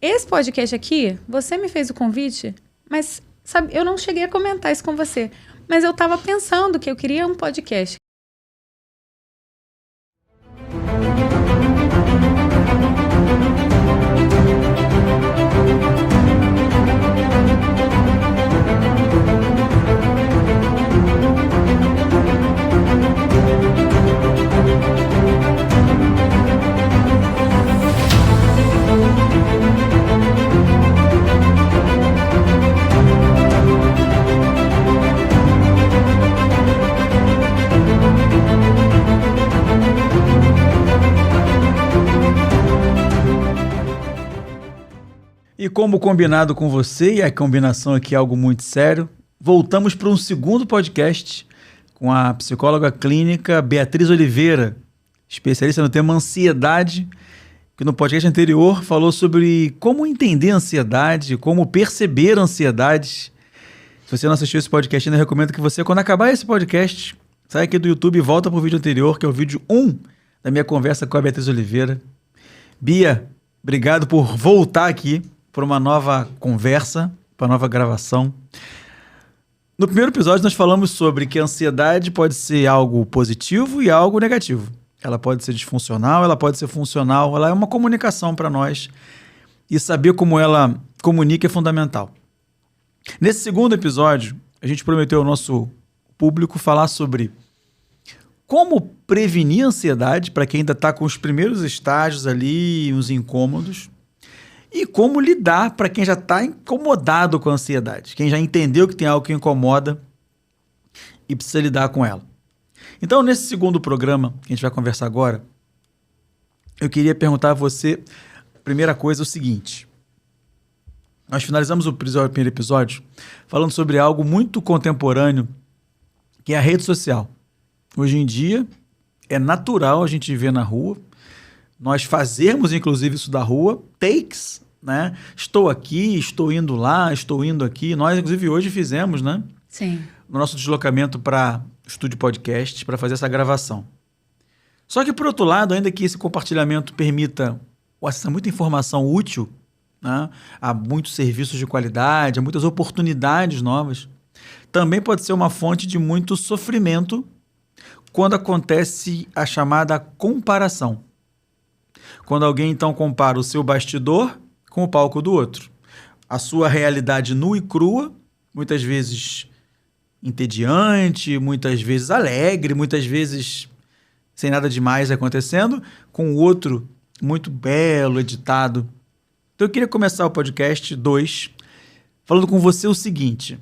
esse podcast aqui, você me fez o convite, mas, sabe, eu não cheguei a comentar isso com você. Mas eu estava pensando que eu queria um podcast. E como combinado com você, e a combinação aqui é algo muito sério, voltamos para um segundo podcast com a psicóloga clínica Beatriz Oliveira, especialista no tema ansiedade, que no podcast anterior falou sobre como entender a ansiedade, como perceber a ansiedade. Se você não assistiu esse podcast ainda, eu recomendo que você, quando acabar esse podcast, saia aqui do YouTube e volta para o vídeo anterior, que é o vídeo 1 da minha conversa com a Beatriz Oliveira. Bia, obrigado por voltar aqui para uma nova conversa, para uma nova gravação. No primeiro episódio nós falamos sobre que a ansiedade pode ser algo positivo e algo negativo. Ela pode ser disfuncional, ela pode ser funcional, ela é uma comunicação para nós e saber como ela comunica é fundamental. Nesse segundo episódio, a gente prometeu ao nosso público falar sobre como prevenir a ansiedade para quem ainda está com os primeiros estágios ali, os incômodos, e como lidar para quem já está incomodado com a ansiedade, quem já entendeu que tem algo que incomoda e precisa lidar com ela. Então, nesse segundo programa que a gente vai conversar agora, eu queria perguntar a você, primeira coisa, o seguinte. Nós finalizamos o primeiro episódio falando sobre algo muito contemporâneo, que é a rede social. Hoje em dia, é natural a gente ver na rua, nós fazermos, inclusive, isso da rua, takes, né? Estou aqui, estou indo lá, estou indo aqui. Nós, inclusive, hoje fizemos, né? Sim. No nosso deslocamento para o estúdio podcast, para fazer essa gravação. Só que, por outro lado, ainda que esse compartilhamento permita o acesso a muita informação útil, né? A muitos serviços de qualidade, a muitas oportunidades novas, também pode ser uma fonte de muito sofrimento quando acontece a chamada comparação. Quando alguém, então, compara o seu bastidor com o palco do outro. A sua realidade nua e crua, muitas vezes entediante, muitas vezes alegre, muitas vezes sem nada demais acontecendo, com o outro muito belo, editado. Então, eu queria começar o podcast 2 falando com você o seguinte.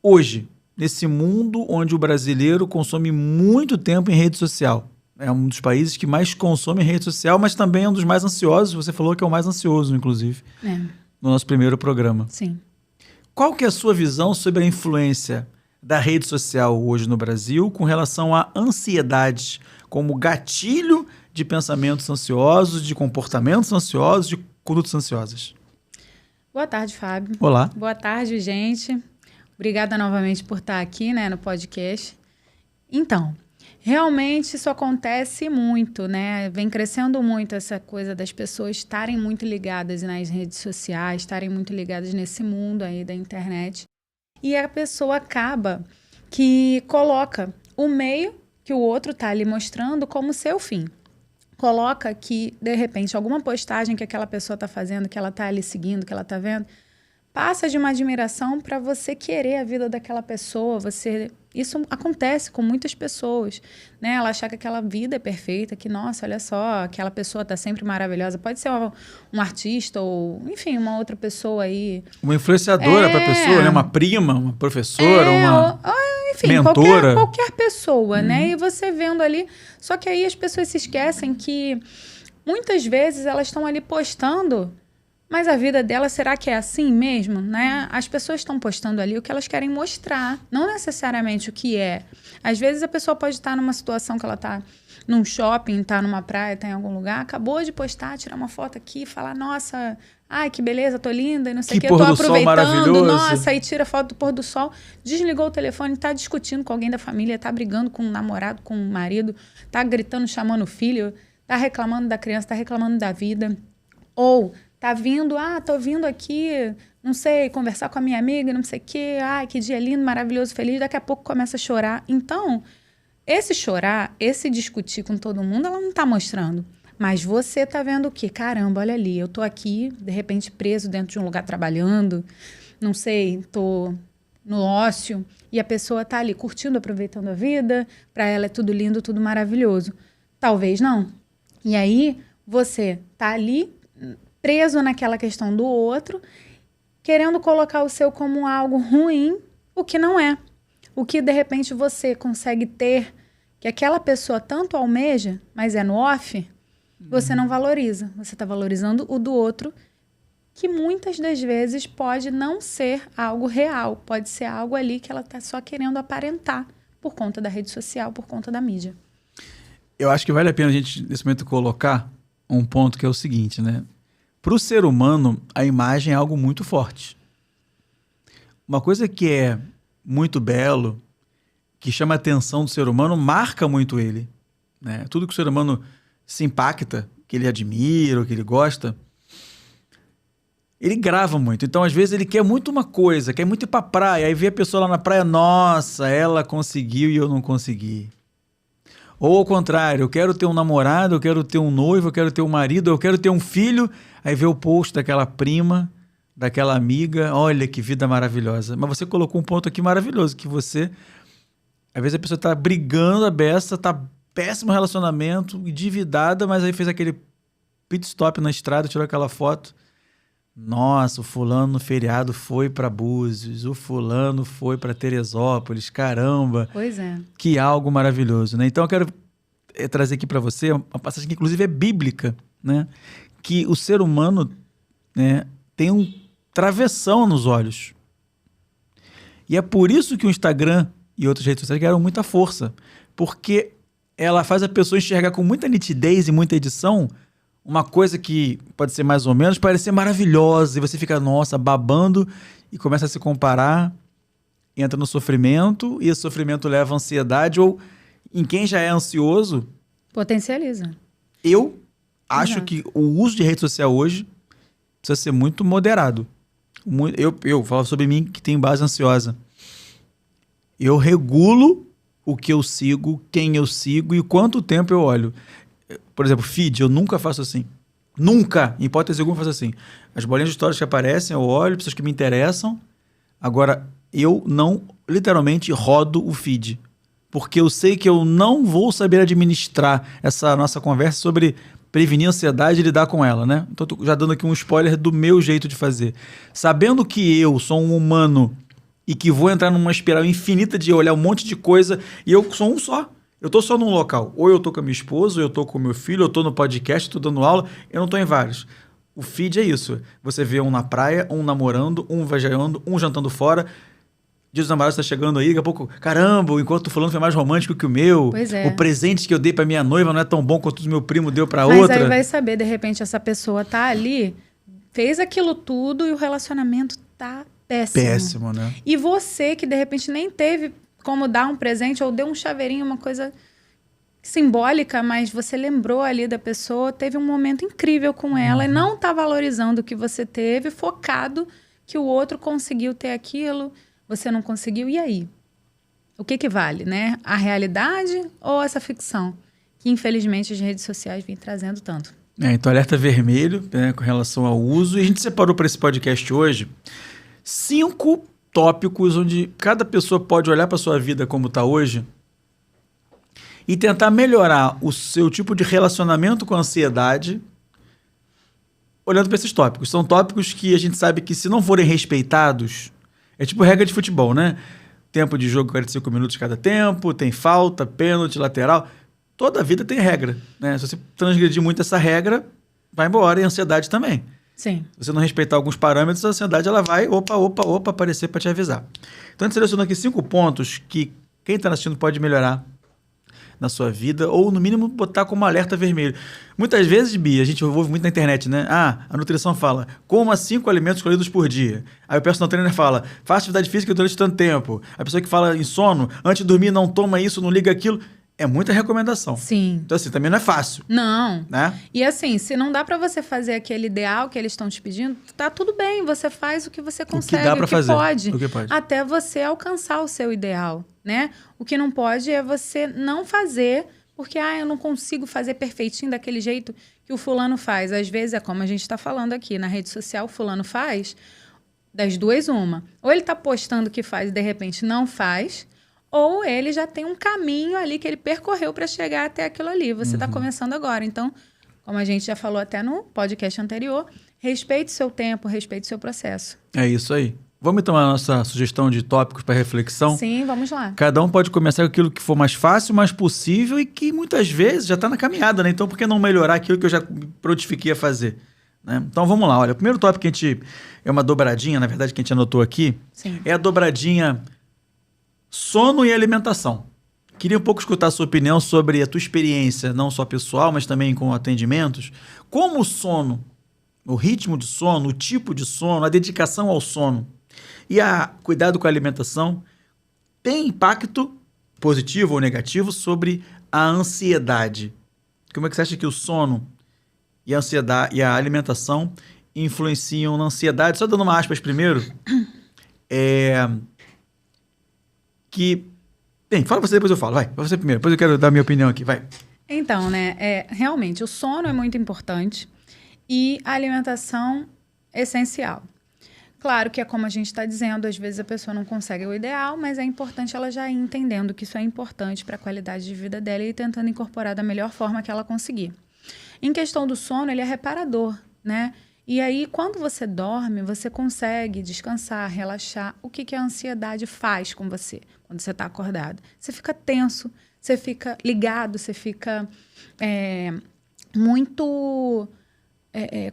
Hoje, nesse mundo onde o brasileiro consome muito tempo em rede social, é um dos países que mais consome rede social, mas também é um dos mais ansiosos. Você falou que é o mais ansioso, inclusive, no nosso primeiro programa. Sim. Qual que é a sua visão sobre a influência da rede social hoje no Brasil com relação à ansiedade como gatilho de pensamentos ansiosos, de comportamentos ansiosos, de condutas ansiosas? Boa tarde, Fábio. Olá. Boa tarde, gente. Obrigada novamente por estar aqui, né, no podcast. Então, realmente isso acontece muito, né? Vem crescendo muito essa coisa das pessoas estarem muito ligadas nas redes sociais, estarem muito ligadas nesse mundo aí da internet. E a pessoa acaba que coloca o meio que o outro está ali mostrando como seu fim. Coloca que, de repente, alguma postagem que aquela pessoa está fazendo, que ela está ali seguindo, que ela está vendo, passa de uma admiração para você querer a vida daquela pessoa. Isso acontece com muitas pessoas, né? Ela achar que aquela vida é perfeita, que, nossa, olha só, aquela pessoa está sempre maravilhosa. Pode ser um artista ou, enfim, uma outra pessoa aí. Uma influenciadora para a pessoa, né? Uma prima, uma professora, enfim, mentora. Qualquer pessoa, né? E você vendo ali. Só que aí as pessoas se esquecem que muitas vezes elas estão ali postando, mas a vida dela, será que é assim mesmo, né? As pessoas estão postando ali o que elas querem mostrar, não necessariamente o que é. Às vezes a pessoa pode estar numa situação que ela está num shopping, está numa praia, está em algum lugar, acabou de postar, tirar uma foto aqui, falar, nossa, ai, que beleza, tô linda, e não sei o que, tô aproveitando, nossa, aí tira foto do pôr do sol, desligou o telefone, tá discutindo com alguém da família, tá brigando com o namorado, com o marido, tá gritando, chamando o filho, tá reclamando da criança, tá reclamando da vida. Ou tá vindo, tô vindo aqui, não sei, conversar com a minha amiga, não sei o quê, que dia lindo, maravilhoso, feliz, daqui a pouco começa a chorar. Então, esse chorar, esse discutir com todo mundo, ela não tá mostrando. Mas você tá vendo o quê? Caramba, olha ali, eu tô aqui, de repente, preso dentro de um lugar trabalhando, não sei, tô no ócio, e a pessoa tá ali curtindo, aproveitando a vida, para ela é tudo lindo, tudo maravilhoso. Talvez não. E aí, você tá ali, preso naquela questão do outro, querendo colocar o seu como algo ruim, o que não é. O que, de repente, você consegue ter, que aquela pessoa tanto almeja, mas é no off, você não valoriza. Você está valorizando o do outro, que muitas das vezes pode não ser algo real. Pode ser algo ali que ela está só querendo aparentar por conta da rede social, por conta da mídia. Eu acho que vale a pena a gente, nesse momento, colocar um ponto que é o seguinte, né? Para o ser humano, a imagem é algo muito forte. Uma coisa que é muito belo, que chama a atenção do ser humano, marca muito ele, né? Tudo que o ser humano se impacta, que ele admira, que ele gosta, ele grava muito. Então, às vezes, ele quer muito uma coisa, quer muito ir pra praia, aí vê a pessoa lá na praia, nossa, ela conseguiu e eu não consegui. Ou ao contrário, eu quero ter um namorado, eu quero ter um noivo, eu quero ter um marido, eu quero ter um filho, aí vê o post daquela prima, daquela amiga, olha que vida maravilhosa. Mas você colocou um ponto aqui maravilhoso, que você, às vezes a pessoa tá brigando a beça, tá péssimo relacionamento, endividada, mas aí fez aquele pit stop na estrada, tirou aquela foto. Nossa, o fulano no feriado foi para Búzios, o fulano foi para Teresópolis, caramba. Pois é. Que algo maravilhoso, né? Então eu quero trazer aqui para você uma passagem que inclusive é bíblica, né? Que o ser humano, né, tem um travessão nos olhos. E é por isso que o Instagram e outras redes sociais ganharam muita força, porque ela faz a pessoa enxergar com muita nitidez e muita edição uma coisa que pode ser mais ou menos, parecer maravilhosa, e você fica, nossa, babando, e começa a se comparar, entra no sofrimento, e esse sofrimento leva à ansiedade, ou em quem já é ansioso... Potencializa. Eu acho que o uso de rede social hoje precisa ser muito moderado. Eu falo sobre mim, que tem base ansiosa. Eu regulo o que eu sigo, quem eu sigo e quanto tempo eu olho. Por exemplo, feed, eu nunca faço assim. Nunca, em hipótese alguma, faço assim. As bolinhas de histórias que aparecem, eu olho, pessoas que me interessam. Agora, eu não, literalmente, rodo o feed. Porque eu sei que eu não vou saber administrar essa nossa conversa sobre prevenir a ansiedade e lidar com ela, né? Então, tô já dando aqui um spoiler do meu jeito de fazer. Sabendo que eu sou um humano e que vou entrar numa espiral infinita de olhar um monte de coisa, e eu sou um só. Eu tô só num local. Ou eu tô com a minha esposa, ou eu tô com o meu filho, ou eu tô no podcast, tô dando aula. Eu não tô em vários. O feed é isso. Você vê um na praia, um namorando, um viajando, um jantando fora. Dia dos Namorados tá chegando aí, daqui a pouco, caramba, o encontro falando foi mais romântico que o meu. Pois é. O presente que eu dei pra minha noiva não é tão bom quanto o meu primo deu pra Mas outra. aí vai saber, de repente, essa pessoa tá ali, fez aquilo tudo e o relacionamento tá péssimo. Péssimo, né? E você que, de repente, nem teve como dar um presente ou deu um chaveirinho, uma coisa simbólica, mas você lembrou ali da pessoa, teve um momento incrível com ela e não tá valorizando o que você teve, focado que o outro conseguiu ter aquilo, você não conseguiu, e aí? O que vale, né? A realidade ou essa ficção? Que, infelizmente, as redes sociais vêm trazendo tanto. Então, alerta vermelho, né, com relação ao uso. E a gente separou para esse podcast hoje 5 tópicos onde cada pessoa pode olhar para sua vida como está hoje e tentar melhorar o seu tipo de relacionamento com a ansiedade olhando para esses tópicos. São tópicos que a gente sabe que, se não forem respeitados, é tipo regra de futebol, né? Tempo de jogo, 45 minutos cada tempo, tem falta, pênalti, lateral. Toda a vida tem regra, né? Se você transgredir muito essa regra, vai embora, e a ansiedade também. Sim. Se você não respeitar alguns parâmetros, a ansiedade ela vai, opa, aparecer para te avisar. Então, a gente selecionou aqui 5 pontos que quem está assistindo pode melhorar na sua vida, ou no mínimo botar como alerta vermelho. Muitas vezes, Bia, a gente ouve muito na internet, né? A nutrição fala, coma 5 alimentos escolhidos por dia. Aí o personal trainer fala, faça atividade física durante tanto tempo. A pessoa que fala em sono, antes de dormir não toma isso, não liga aquilo. é muita recomendação. Sim. Então, assim, também não é fácil. Não. Né? E assim, se não dá para você fazer aquele ideal que eles estão te pedindo, tá tudo bem, você faz o que você consegue, o que dá para fazer. Pode, o que pode, até você alcançar o seu ideal, né? O que não pode é você não fazer, porque eu não consigo fazer perfeitinho daquele jeito que o fulano faz. Às vezes é como a gente está falando aqui, na rede social, o fulano faz, das duas uma. Ou ele está postando que faz e de repente não faz, ou ele já tem um caminho ali que ele percorreu para chegar até aquilo ali. Você está começando agora. Então, como a gente já falou até no podcast anterior, respeite o seu tempo, respeite o seu processo. É isso aí. Vamos então à nossa sugestão de tópicos para reflexão? Sim, vamos lá. Cada um pode começar com aquilo que for mais fácil, mais possível e que muitas vezes já está na caminhada, né? Então, por que não melhorar aquilo que eu já me prontifiquei a fazer? Né? Então, vamos lá. Olha, o primeiro tópico que a gente... É uma dobradinha, na verdade, que a gente anotou aqui. Sim. É a dobradinha sono e alimentação. Queria um pouco escutar a sua opinião sobre a tua experiência, não só pessoal, mas também com atendimentos. Como o sono, o ritmo de sono, o tipo de sono, a dedicação ao sono e a cuidado com a alimentação tem impacto positivo ou negativo sobre a ansiedade. Como é que você acha que o sono e a ansiedade e a alimentação influenciam na ansiedade? Só dando uma aspas primeiro. Bem, fala você, depois eu falo. Vai, você primeiro. Depois eu quero dar minha opinião aqui. Vai. Então, né? Realmente, o sono é muito importante e a alimentação é essencial. Claro que é como a gente está dizendo, às vezes a pessoa não consegue o ideal, mas é importante ela já ir entendendo que isso é importante para a qualidade de vida dela e tentando incorporar da melhor forma que ela conseguir. Em questão do sono, ele é reparador, né? E aí, quando você dorme, você consegue descansar, relaxar. O que a ansiedade faz com você quando você está acordado? Você fica tenso, você fica ligado, você fica muito...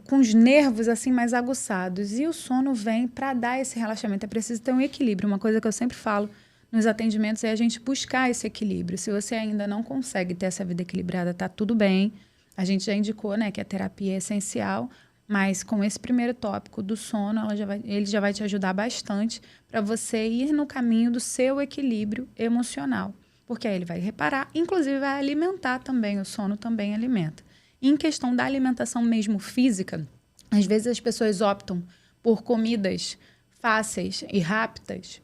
com os nervos assim mais aguçados. E o sono vem para dar esse relaxamento. É preciso ter um equilíbrio. Uma coisa que eu sempre falo nos atendimentos é a gente buscar esse equilíbrio. Se você ainda não consegue ter essa vida equilibrada, tá tudo bem. A gente já indicou, né, que a terapia é essencial, mas com esse primeiro tópico do sono, ele já vai te ajudar bastante para você ir no caminho do seu equilíbrio emocional. Porque aí ele vai reparar, inclusive vai alimentar também. O sono também alimenta. Em questão da alimentação mesmo física, às vezes as pessoas optam por comidas fáceis e rápidas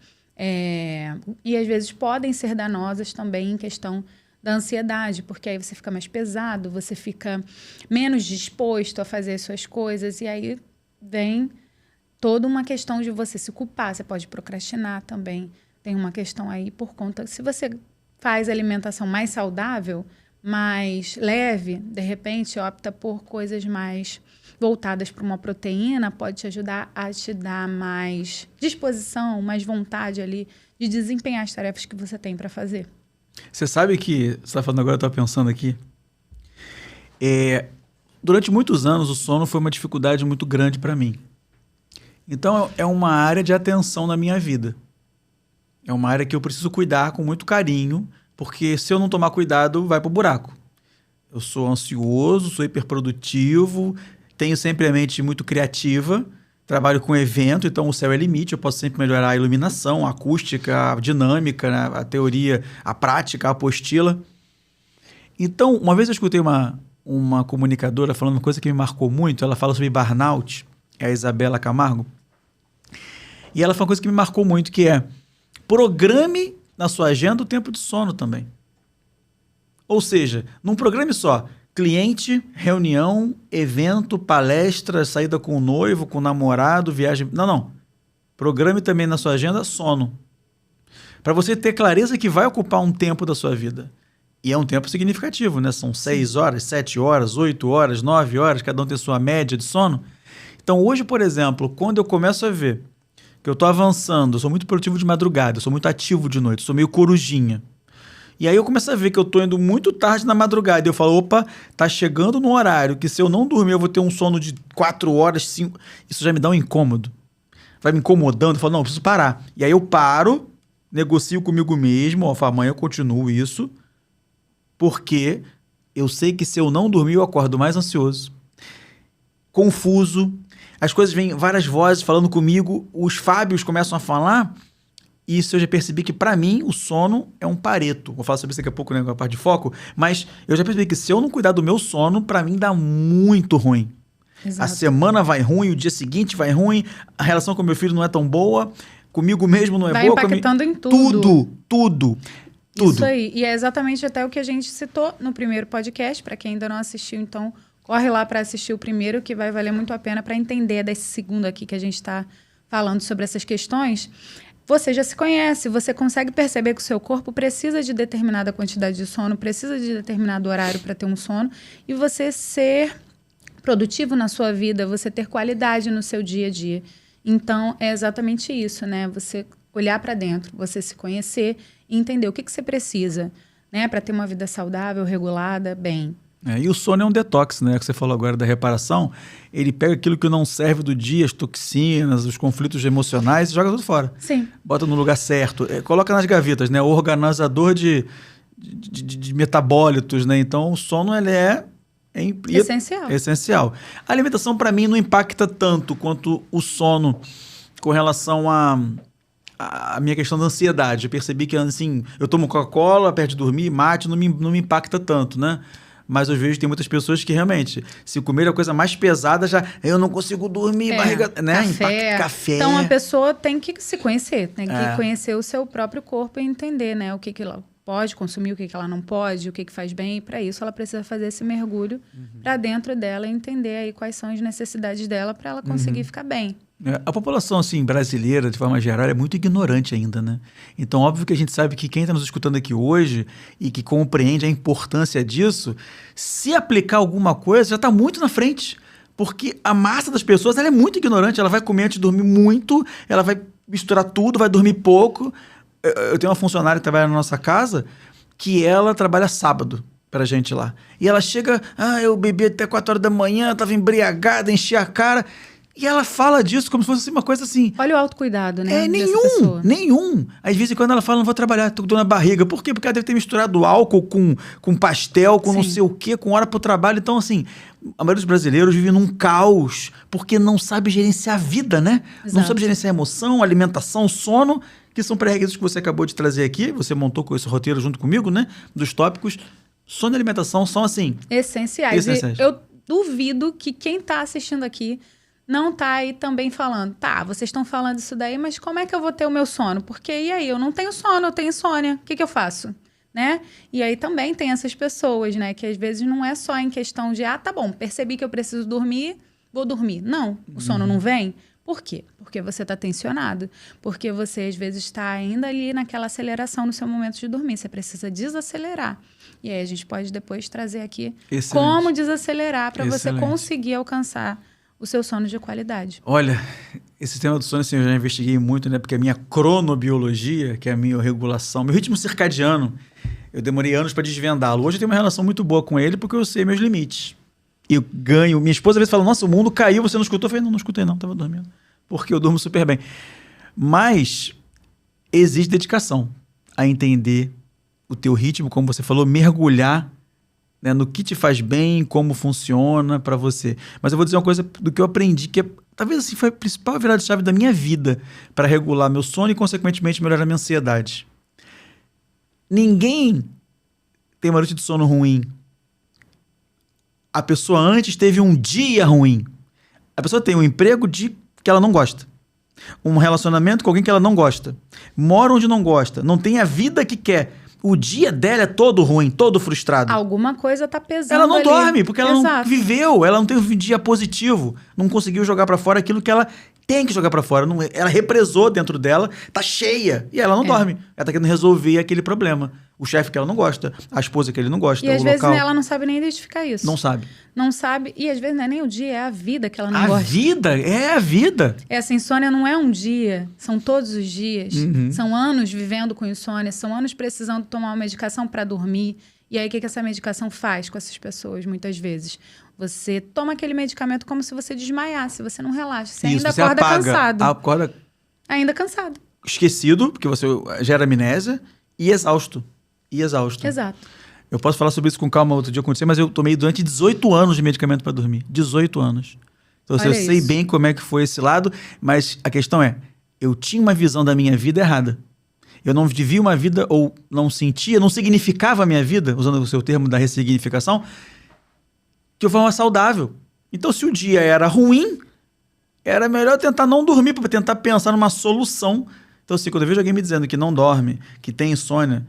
e às vezes podem ser danosas também em questão da ansiedade, porque aí você fica mais pesado, você fica menos disposto a fazer as suas coisas e aí vem toda uma questão de você se culpar, você pode procrastinar também. Tem uma questão aí por conta... Se você faz alimentação mais saudável, mais leve, de repente opta por coisas mais voltadas para uma proteína, pode te ajudar a te dar mais disposição, mais vontade ali de desempenhar as tarefas que você tem para fazer. Você sabe que, você está falando agora, eu estou pensando aqui, durante muitos anos o sono foi uma dificuldade muito grande para mim. Então é uma área de atenção na minha vida. É uma área que eu preciso cuidar com muito carinho, porque se eu não tomar cuidado, vai pro buraco. Eu sou ansioso, sou hiperprodutivo, tenho sempre a mente muito criativa, trabalho com evento, então o céu é limite, eu posso sempre melhorar a iluminação, a acústica, a dinâmica, né? A teoria, a prática, a apostila. Então, uma vez eu escutei uma comunicadora falando uma coisa que me marcou muito, ela fala sobre burnout, é a Isabela Camargo, e ela falou uma coisa que me marcou muito, que é programe na sua agenda o tempo de sono também. Ou seja, num programa só, cliente, reunião, evento, palestra, saída com o noivo, com o namorado, viagem... Não. Programe também na sua agenda sono. Para você ter clareza que vai ocupar um tempo da sua vida. E é um tempo significativo, né? São 6 horas, 7 horas, 8 horas, 9 horas, cada um tem sua média de sono. Então hoje, por exemplo, quando eu começo a ver que eu estou avançando, eu sou muito produtivo de madrugada, eu sou muito ativo de noite, eu sou meio corujinha. E aí eu começo a ver que eu estou indo muito tarde na madrugada. E eu falo, opa, tá chegando num horário que se eu não dormir eu vou ter um sono de 4 horas, 5... Isso já me dá um incômodo. Vai me incomodando, eu falo, não, eu preciso parar. E aí eu paro, negocio comigo mesmo, ó, amanhã eu continuo isso, porque eu sei que se eu não dormir eu acordo mais ansioso, confuso, as coisas vêm várias vozes falando comigo, os Fábios começam a falar isso eu já percebi que, pra mim, o sono é um pareto. Vou falar sobre isso daqui a pouco, né, com a parte de foco. Mas eu já percebi que se eu não cuidar do meu sono, pra mim dá muito ruim. Exato. A semana vai ruim, o dia seguinte vai ruim, a relação com meu filho não é tão boa, comigo mesmo não é vai boa. impactando em tudo. Tudo. Isso aí. E é exatamente até o que a gente citou no primeiro podcast. Para quem ainda não assistiu, então, corre lá para assistir o primeiro, que vai valer muito a pena para entender desse segundo aqui que a gente está falando sobre essas questões. Você já se conhece, você consegue perceber que o seu corpo precisa de determinada quantidade de sono, precisa de determinado horário para ter um sono, e você ser produtivo na sua vida, você ter qualidade no seu dia a dia. Então, é exatamente isso, né? Você olhar para dentro, você se conhecer e entender o que você precisa, né? Para ter uma vida saudável, regulada, bem. E o sono é um detox, né? Que você falou agora da reparação. Ele pega aquilo que não serve do dia, as toxinas, os conflitos emocionais, e joga tudo fora. Sim. Bota no lugar certo. Coloca nas gavetas, né? O organizador de metabólitos, né? Então, o sono, ele é essencial. Essencial. A alimentação, para mim, não impacta tanto quanto o sono com relação a minha questão da ansiedade. Eu percebi que, assim, eu tomo Coca-Cola perto de dormir, mate, não me impacta tanto, né? Mas eu vejo que tem muitas pessoas que realmente, se comer a coisa mais pesada, já eu não consigo dormir, barriga, né? Café. Então a pessoa tem que se conhecer, tem que conhecer o seu próprio corpo e entender, né? O que ela pode consumir, o que ela não pode, o que faz bem. E para isso ela precisa fazer esse mergulho para dentro dela e entender aí quais são as necessidades dela para ela conseguir ficar bem. A população assim, brasileira, de forma geral, é muito ignorante ainda, né? Então, óbvio que a gente sabe que quem está nos escutando aqui hoje e que compreende a importância disso, se aplicar alguma coisa, já está muito na frente. Porque a massa das pessoas ela é muito ignorante, ela vai comer antes de dormir muito, ela vai misturar tudo, vai dormir pouco. Eu tenho uma funcionária que trabalha na nossa casa que ela trabalha sábado pra gente lá. E ela chega, eu bebi até 4 horas da manhã, estava embriagada, enchi a cara... E ela fala disso como se fosse uma coisa assim... Olha o autocuidado, né? Nenhum. Às vezes, quando ela fala, não vou trabalhar, tô com dor na barriga. Por quê? Porque ela deve ter misturado álcool com pastel, com não sei o quê, com hora pro trabalho. Então, assim, a maioria dos brasileiros vive num caos, porque não sabe gerenciar a vida, né? Exato. Não sabe gerenciar a emoção, alimentação, sono, que são pré-requisitos que você acabou de trazer aqui. Você montou com esse roteiro junto comigo, né? Dos tópicos. Sono e alimentação são, assim... Essenciais. E eu duvido que quem tá assistindo aqui... não tá aí também falando, vocês estão falando isso daí, mas como é que eu vou ter o meu sono? Porque, e aí, eu não tenho sono, eu tenho insônia, o que eu faço? Né? E aí também tem essas pessoas, né, que às vezes não é só em questão de, tá bom, percebi que eu preciso dormir, vou dormir. Não, o sono não vem. Por quê? Porque você está tensionado, porque você às vezes está ainda ali naquela aceleração no seu momento de dormir, você precisa desacelerar. E aí a gente pode depois trazer aqui como desacelerar para você conseguir alcançar o seu sono de qualidade. Olha, esse tema do sono assim, eu já investiguei muito, né? Porque a minha cronobiologia, que é a minha regulação, meu ritmo circadiano, eu demorei anos para desvendá-lo. Hoje eu tenho uma relação muito boa com ele porque eu sei meus limites. Eu ganho. Minha esposa às vezes fala, nossa, o mundo caiu, você não escutou? Eu falei, não escutei não, estava dormindo. Porque eu durmo super bem. Mas existe dedicação a entender o teu ritmo, como você falou, mergulhar, né, no que te faz bem, como funciona para você. Mas eu vou dizer uma coisa do que eu aprendi, que talvez assim foi a principal virada-chave da minha vida para regular meu sono e, consequentemente, melhorar a minha ansiedade. Ninguém tem uma noite de sono ruim. A pessoa antes teve um dia ruim. A pessoa tem um emprego que ela não gosta. Um relacionamento com alguém que ela não gosta. Mora onde não gosta. Não tem a vida que quer. O dia dela é todo ruim, todo frustrado. Alguma coisa tá pesando. Ela não ali. dorme, porque ela não viveu, ela não tem um dia positivo, não conseguiu jogar pra fora aquilo que ela tem que jogar pra fora. Não, ela represou dentro dela, tá cheia, e ela não dorme. Ela tá querendo resolver aquele problema. O chefe que ela não gosta, a esposa que ele não gosta, e às o vezes local. Ela não sabe nem identificar isso. Não sabe. Não sabe, e às vezes não é nem o dia, é a vida que ela não gosta. A vida? É a vida. Essa insônia não é um dia, são todos os dias. São anos vivendo com insônia, são anos precisando tomar uma medicação para dormir. E aí, o que essa medicação faz com essas pessoas, muitas vezes? Você toma aquele medicamento como se você desmaiasse, você não relaxa. Você ainda acorda cansado. Acorda ainda cansado. Esquecido, porque você gera amnésia, e exausto. Exato. Eu posso falar sobre isso com calma outro dia acontecer, mas eu tomei durante 18 anos de medicamento para dormir. 18 anos. Então, eu sei bem como é que foi esse lado, mas a questão é, eu tinha uma visão da minha vida errada. eu não vivia uma vida ou não sentia, não significava a minha vida, usando o seu termo da ressignificação, de forma saudável. Então, se o dia era ruim, era melhor tentar não dormir, para tentar pensar numa solução. Então, assim, quando eu vejo alguém me dizendo que não dorme, que tem insônia,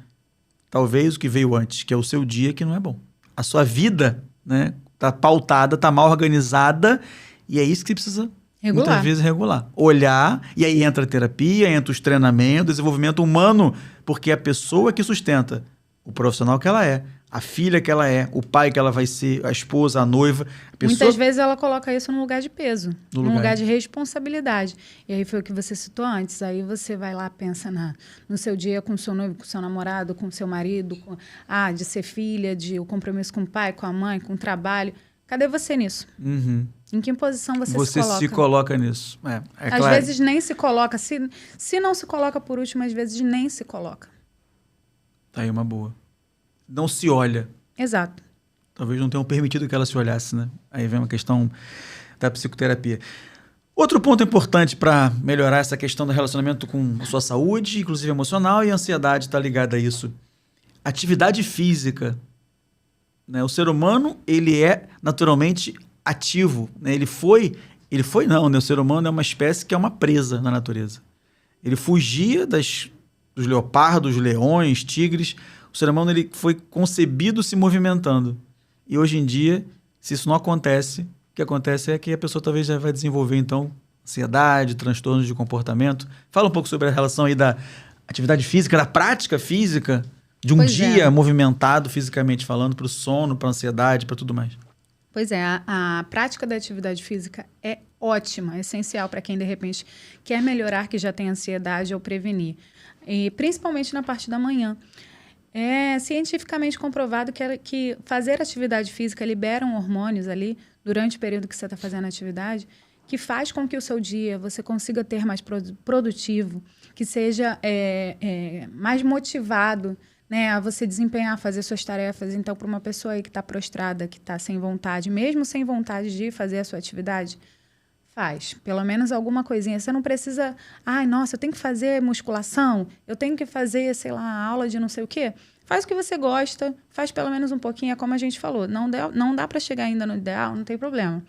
talvez o que veio antes, que é o seu dia, que não é bom. A sua vida, né, tá pautada, tá mal organizada, e é isso que você precisa, muitas vezes, regular. Olhar, e aí entra a terapia, entra os treinamentos, desenvolvimento humano, porque é a pessoa que sustenta o profissional que ela é, a filha que ela é, o pai que ela vai ser, a esposa, a noiva. A pessoa... Muitas vezes ela coloca isso num lugar de peso, num lugar de responsabilidade. E aí foi o que você citou antes. Aí você vai lá, pensa no seu dia com o seu noivo, com o seu namorado, com o seu marido, de ser filha, de o compromisso com o pai, com a mãe, com o trabalho. Cadê você nisso? Uhum. Em que posição você se coloca? Você se coloca nisso. Às vezes nem se coloca. Se não se coloca por último, às vezes nem se coloca. Tá aí uma boa. Não se olha. Exato. Talvez não tenham permitido que ela se olhasse, né? Aí vem uma questão da psicoterapia. Outro ponto importante para melhorar essa questão do relacionamento com a sua saúde, inclusive emocional, e a ansiedade está ligada a isso. Atividade física. Né? O ser humano, ele é naturalmente ativo. Né? Não, né? O ser humano é uma espécie que é uma presa na natureza. Ele fugia dos leopardos, leões, tigres. O ser humano ele foi concebido se movimentando. E hoje em dia, se isso não acontece, o que acontece é que a pessoa talvez já vai desenvolver, então, ansiedade, transtornos de comportamento. Fala um pouco sobre a relação aí da atividade física, da prática física, de um dia movimentado fisicamente falando, para o sono, para a ansiedade, para tudo mais. Pois é, a prática da atividade física é ótima, é essencial para quem, de repente, quer melhorar, que já tem ansiedade ou prevenir. E principalmente na parte da manhã. É cientificamente comprovado que fazer atividade física libera hormônios ali durante o período que você está fazendo a atividade, que faz com que o seu dia você consiga ter mais produtivo, que seja mais motivado, né, a você desempenhar, fazer suas tarefas. Então, para uma pessoa aí que está prostrada, que está sem vontade, mesmo sem vontade de fazer a sua atividade, faz. Pelo menos alguma coisinha. Você não precisa... nossa, eu tenho que fazer musculação, eu tenho que fazer, sei lá, aula de não sei o quê. Faz o que você gosta, faz pelo menos um pouquinho, é como a gente falou. Não dá para chegar ainda no ideal, não tem problema.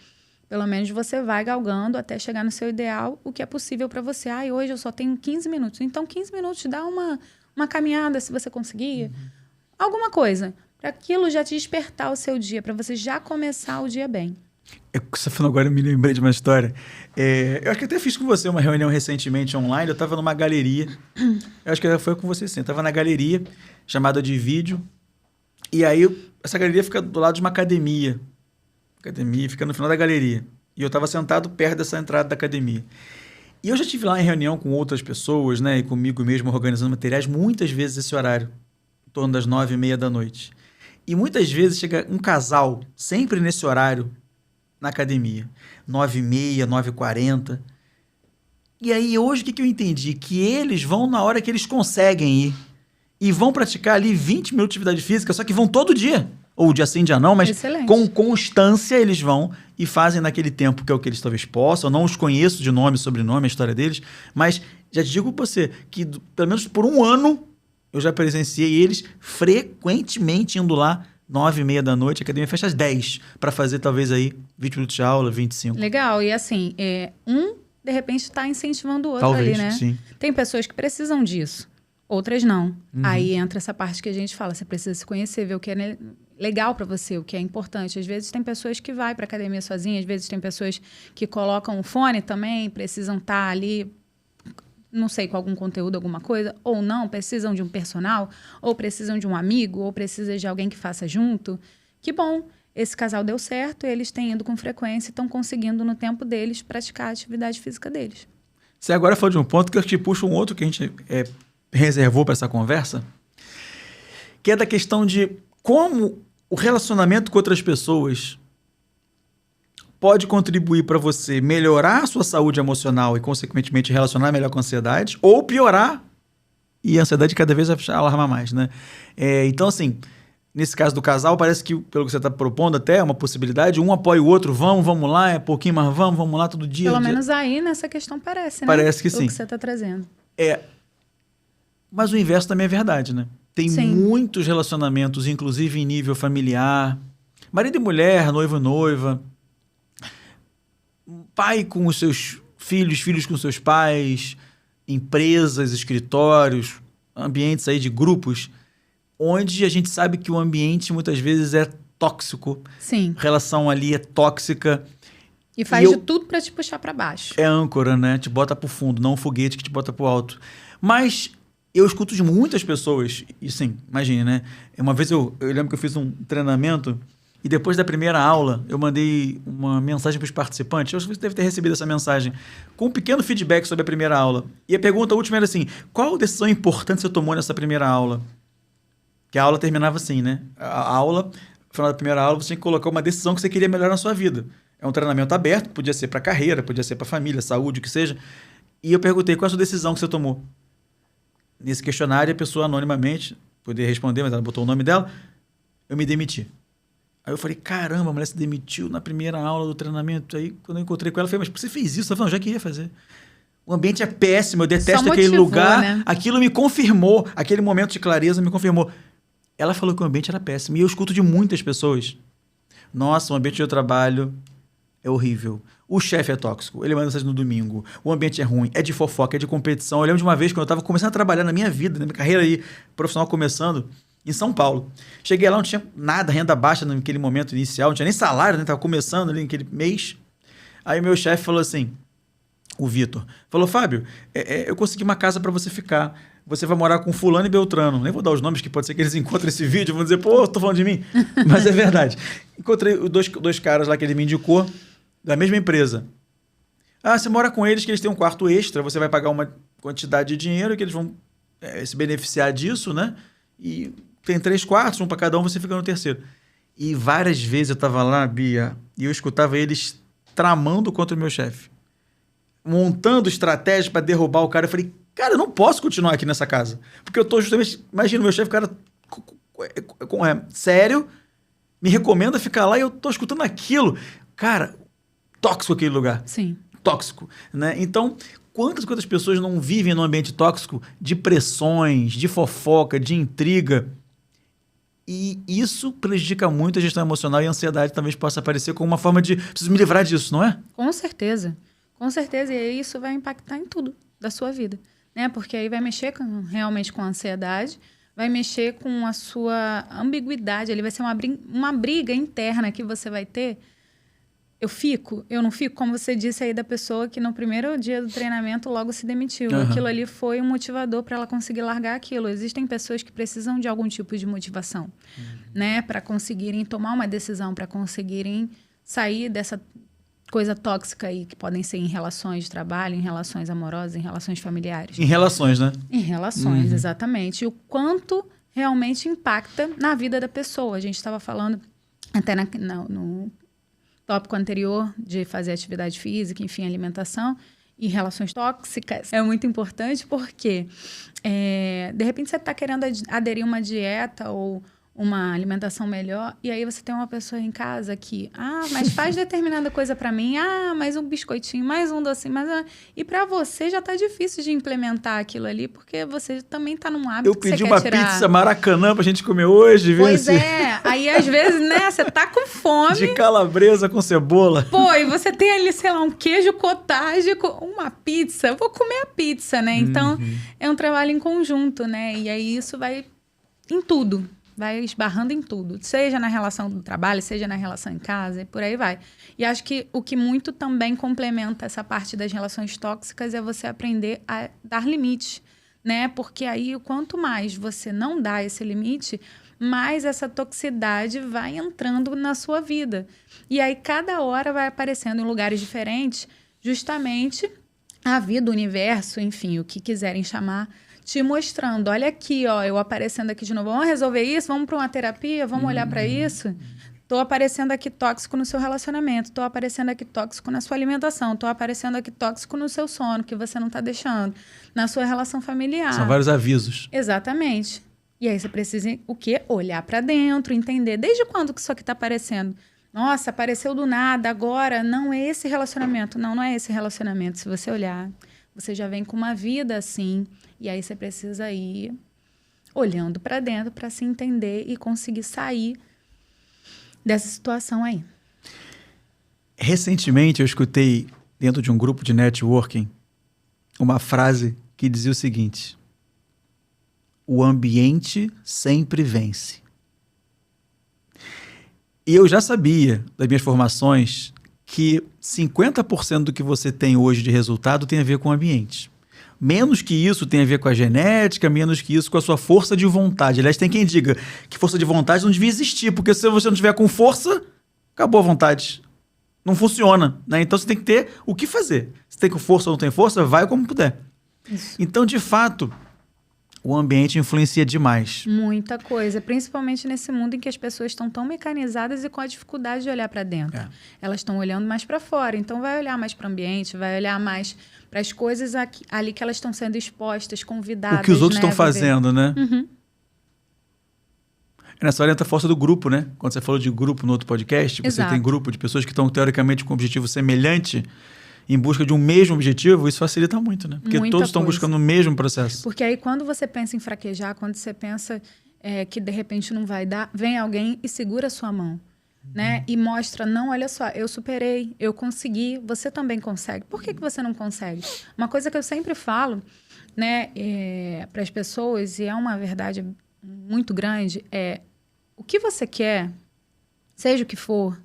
Pelo menos você vai galgando até chegar no seu ideal, o que é possível para você. Hoje eu só tenho 15 minutos. Então, 15 minutos, dá uma caminhada, se você conseguir. Alguma coisa. Para aquilo já te despertar o seu dia, para você já começar o dia bem. Você falou agora, eu me lembrei de uma história. Eu acho que até fiz com você uma reunião recentemente online. Eu estava numa galeria. Eu acho que foi com você sim. Eu estava na galeria, chamada de vídeo. E aí, essa galeria fica do lado de uma academia. A academia fica no final da galeria. E eu estava sentado perto dessa entrada da academia. E eu já estive lá em reunião com outras pessoas, né? E comigo mesmo, organizando materiais, muitas vezes esse horário. Em torno das 9h30 da noite. E muitas vezes chega um casal, sempre nesse horário, na academia, 9h30, 9h40. E aí, hoje, o que eu entendi? Que eles vão na hora que eles conseguem ir. E vão praticar ali 20 minutos de atividade física, só que vão todo dia. Ou dia sim, dia não, mas excelente. Com constância eles vão e fazem naquele tempo que é o que eles talvez possam. Eu não os conheço de nome, sobrenome, a história deles, mas já digo para você que, pelo menos por um ano, eu já presenciei eles frequentemente indo lá 9h30 da noite, a academia fecha às 10, para fazer talvez aí 20 minutos de aula, 25. Legal, e assim, de repente está incentivando o outro talvez, ali, né? Sim. Tem pessoas que precisam disso, outras não. Aí entra essa parte que a gente fala, você precisa se conhecer, ver o que é legal para você, o que é importante. Às vezes tem pessoas que vai para academia sozinha, às vezes tem pessoas que colocam o fone também, precisam estar ali, não sei, com algum conteúdo, alguma coisa, ou não, precisam de um personal, ou precisam de um amigo, ou precisa de alguém que faça junto. Que bom, esse casal deu certo, eles têm ido com frequência e estão conseguindo, no tempo deles, praticar a atividade física deles. Você agora falou de um ponto que eu te puxo um outro que a gente reservou para essa conversa, que é da questão de como o relacionamento com outras pessoas pode contribuir para você melhorar a sua saúde emocional e, consequentemente, relacionar melhor com a ansiedade, ou piorar, e a ansiedade cada vez vai alarmar mais, né? Então, assim, nesse caso do casal, parece que, pelo que você está propondo até, é uma possibilidade, um apoia o outro, vamos lá, é pouquinho, mas vamos lá todo dia. Pelo menos aí, nessa questão, parece, né? Parece que sim. O que você está trazendo. Mas o inverso também é verdade, né? Tem Sim. muitos relacionamentos, inclusive em nível familiar. Marido e mulher, noivo e noiva. Pai com os seus filhos, filhos com seus pais, empresas, escritórios, ambientes aí de grupos, onde a gente sabe que o ambiente muitas vezes é tóxico. Sim. A relação ali é tóxica. E faz de tudo para te puxar para baixo. É âncora, né? Te bota pro fundo, não um foguete que te bota pro alto. Mas eu escuto de muitas pessoas, e sim, imagine, né? Uma vez eu lembro que eu fiz um treinamento e depois da primeira aula eu mandei uma mensagem para os participantes. Eu acho que você deve ter recebido essa mensagem com um pequeno feedback sobre a primeira aula. E a pergunta última era assim: qual decisão importante você tomou nessa primeira aula? Que a aula terminava assim, né? A aula, no final da primeira aula, você tinha que colocar uma decisão que você queria melhorar na sua vida. É um treinamento aberto, podia ser para carreira, podia ser para família, saúde, o que seja. E eu perguntei, qual é a sua decisão que você tomou? Nesse questionário, a pessoa anonimamente, poderia responder, mas ela botou o nome dela, eu me demiti. Aí eu falei, caramba, a mulher se demitiu na primeira aula do treinamento. Aí, quando eu encontrei com ela, eu falei, mas por que você fez isso? Ela falou, já queria fazer. O ambiente é péssimo, eu detesto aquele lugar. Né? Aquilo me confirmou, aquele momento de clareza me confirmou. Ela falou que o ambiente era péssimo. E eu escuto de muitas pessoas. Nossa, o ambiente de trabalho é horrível. O chefe é tóxico, ele manda mensagem no domingo. O ambiente é ruim, é de fofoca, é de competição. Eu lembro de uma vez, quando eu estava começando a trabalhar na minha vida, na minha carreira aí, profissional começando, em São Paulo. Cheguei lá, não tinha nada, renda baixa naquele momento inicial, não tinha nem salário, né? Estava começando ali naquele mês. Aí meu chefe falou assim, o Vitor, falou, Fábio, eu consegui uma casa para você ficar. Você vai morar com fulano e Beltrano. Nem vou dar os nomes, que pode ser que eles encontrem esse vídeo e vão dizer, pô, tô falando de mim. Mas é verdade. Encontrei dois caras lá que ele me indicou, da mesma empresa. Ah, você mora com eles, que eles têm um quarto extra, você vai pagar uma quantidade de dinheiro que eles vão se beneficiar disso, né? E tem 3 quartos, um para cada um, você fica no terceiro. E várias vezes eu estava lá, Bia, e eu escutava eles tramando contra o meu chefe. Montando estratégias para derrubar o cara. Eu falei, cara, eu não posso continuar aqui nessa casa. Porque eu tô justamente... Imagina, o meu chefe, cara, sério, me recomenda ficar lá e eu tô escutando aquilo. Cara, tóxico aquele lugar. Sim. Tóxico, né? Então, quantas pessoas não vivem num ambiente tóxico de pressões, de fofoca, de intriga? E isso prejudica muito a gestão emocional e a ansiedade talvez possa aparecer como uma forma de preciso me livrar disso, não é? Com certeza. Com certeza. E isso vai impactar em tudo da sua vida, né? Porque aí vai mexer realmente com a ansiedade, vai mexer com a sua ambiguidade. Ali vai ser uma briga interna que você vai ter. Eu não fico, como você disse aí da pessoa que no primeiro dia do treinamento logo se demitiu. Uhum. Aquilo ali foi um motivador para ela conseguir largar aquilo. Existem pessoas que precisam de algum tipo de motivação, né? Para conseguirem tomar uma decisão, para conseguirem sair dessa coisa tóxica aí, que podem ser em relações de trabalho, em relações amorosas, em relações familiares. Em relações, né? Em relações, exatamente. E o quanto realmente impacta na vida da pessoa. A gente estava falando até no tópico anterior de fazer atividade física, enfim, alimentação e relações tóxicas. É muito importante porque, de repente, você está querendo aderir a uma dieta ou uma alimentação melhor, e aí você tem uma pessoa em casa que, mas faz determinada coisa para mim, mais um biscoitinho, mais um docinho, e para você já tá difícil de implementar aquilo ali, porque você também tá num hábito que você quer tirar. Eu pedi uma pizza Maracanã pra gente comer hoje, viu? Pois aí às vezes, né, você tá com fome. De calabresa com cebola. Pô, e você tem ali, sei lá, um queijo cottage, uma pizza, eu vou comer a pizza, né? Então, é um trabalho em conjunto, né? E aí isso vai em tudo. Vai esbarrando em tudo, seja na relação do trabalho, seja na relação em casa, e por aí vai. E acho que o que muito também complementa essa parte das relações tóxicas é você aprender a dar limite, né? Porque aí, quanto mais você não dá esse limite, mais essa toxicidade vai entrando na sua vida. E aí, cada hora vai aparecendo em lugares diferentes, justamente a vida, o universo, enfim, o que quiserem chamar, te mostrando, olha aqui, ó, eu aparecendo aqui de novo, vamos resolver isso, vamos para uma terapia, vamos olhar para isso? Tô aparecendo aqui tóxico no seu relacionamento, tô aparecendo aqui tóxico na sua alimentação, tô aparecendo aqui tóxico no seu sono, que você não tá deixando, na sua relação familiar. São vários avisos. Exatamente. E aí você precisa, o quê? Olhar para dentro, entender desde quando que isso aqui tá aparecendo. Nossa, apareceu do nada, agora não é esse relacionamento. Não é esse relacionamento. Se você olhar, você já vem com uma vida assim, e aí você precisa ir olhando para dentro para se entender e conseguir sair dessa situação aí. Recentemente eu escutei dentro de um grupo de networking uma frase que dizia o seguinte: o ambiente sempre vence. E eu já sabia das minhas formações que 50% do que você tem hoje de resultado tem a ver com o ambiente. Menos que isso tem a ver com a genética, menos que isso com a sua força de vontade. Aliás, tem quem diga que força de vontade não devia existir, porque se você não tiver com força, acabou a vontade. Não funciona, né? Então você tem que ter o que fazer. Se tem com força ou não tem força, vai como puder. Isso. Então, de fato, o ambiente influencia demais. Muita coisa, principalmente nesse mundo em que as pessoas estão tão mecanizadas e com a dificuldade de olhar para dentro. Elas estão olhando mais para fora, então vai olhar mais para o ambiente, vai olhar mais para as coisas ali que elas estão sendo expostas, convidadas. O que os outros estão né, fazendo, né? Uhum. Nessa hora entra a força do grupo, né? Quando você falou de grupo no outro podcast, você tem grupo de pessoas que estão teoricamente com um objetivo semelhante em busca de um mesmo objetivo, isso facilita muito, né? Porque todos estão buscando o mesmo processo. Porque aí quando você pensa em fraquejar, quando você pensa que de repente não vai dar, vem alguém e segura a sua mão, né? E mostra, não, olha só, eu superei, eu consegui, você também consegue. Por que você não consegue? Uma coisa que eu sempre falo, né, para as pessoas, e é uma verdade muito grande, é o que você quer, seja o que for,